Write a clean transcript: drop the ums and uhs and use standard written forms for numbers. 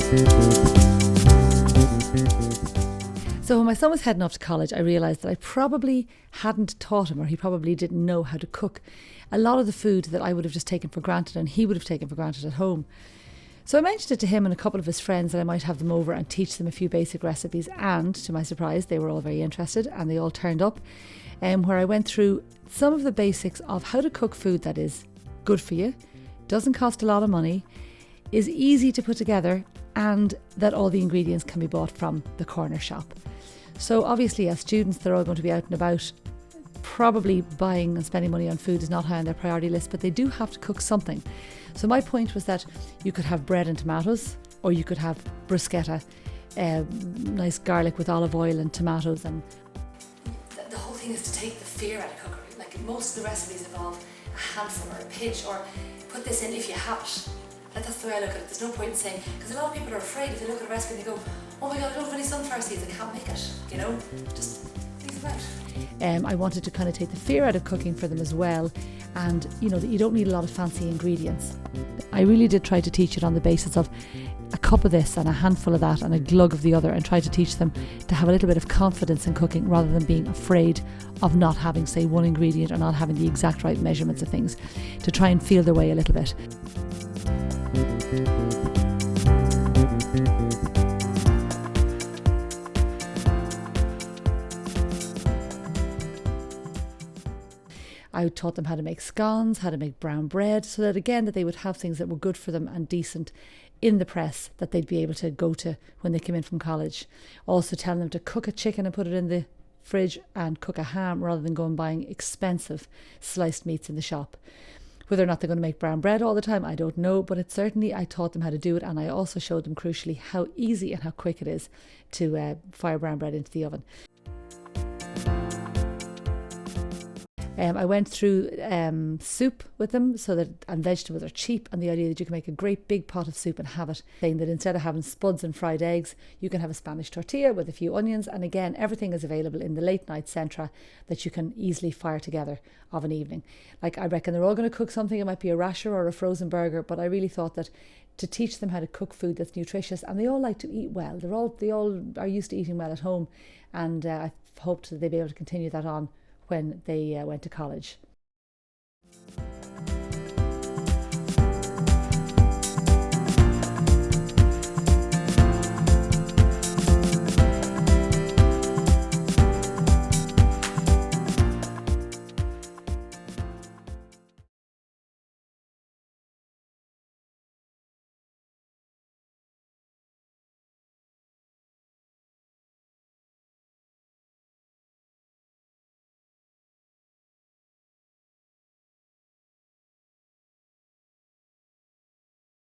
So when my son was heading off to college, I realised that I probably hadn't taught him, or he probably didn't know how to cook a lot of the food that I would have just taken for granted and he would have taken for granted at home. So I mentioned it to him and a couple of his friends that I might have them over and teach them a few basic recipes, and to my surprise they were all very interested and they all turned up, where I went through some of the basics of how to cook food that is good for you, doesn't cost a lot of money, is easy to put together, and that all the ingredients can be bought from the corner shop. So obviously as students they're all going to be out and about. Probably buying and spending money on food is not high on their priority list, but they do have to cook something. So my point was that you could have bread and tomatoes, or you could have bruschetta, nice garlic with olive oil and tomatoes. And the whole thing is to take the fear out of cookery. Like most of the recipes involve a handful or a pinch, or put this in if you have it. Like that's the way I look at it. There's no point in saying, because a lot of people are afraid if they look at a recipe and they go, oh my god, I don't have any sunflower seeds, I can't make it, you know, just leave them out. I wanted to kind of take the fear out of cooking for them as well, and you know that you don't need a lot of fancy ingredients. I really did try to teach it on the basis of a cup of this and a handful of that and a glug of the other, and try to teach them to have a little bit of confidence in cooking rather than being afraid of not having, say, one ingredient or not having the exact right measurements of things, to try and feel their way a little bit. I taught them how to make scones, how to make brown bread, so that again that they would have things that were good for them and decent in the press that they'd be able to go to when they came in from college. Also telling them to cook a chicken and put it in the fridge and cook a ham rather than go and buying expensive sliced meats in the shop. Whether or not they're going to make brown bread all the time, I don't know, but it certainly, I taught them how to do it, and I also showed them crucially how easy and how quick it is to fire brown bread into the oven. I went through soup with them, and vegetables are cheap, and the idea that you can make a great big pot of soup and have it, saying that instead of having spuds and fried eggs, you can have a Spanish tortilla with a few onions, and again everything is available in the late night centra that you can easily fire together of an evening. Like, I reckon they're all going to cook something. It might be a rasher or a frozen burger, but I really thought that to teach them how to cook food that's nutritious, and they all like to eat well. They all are used to eating well at home, and I hoped that they'd be able to continue that on when they went to college.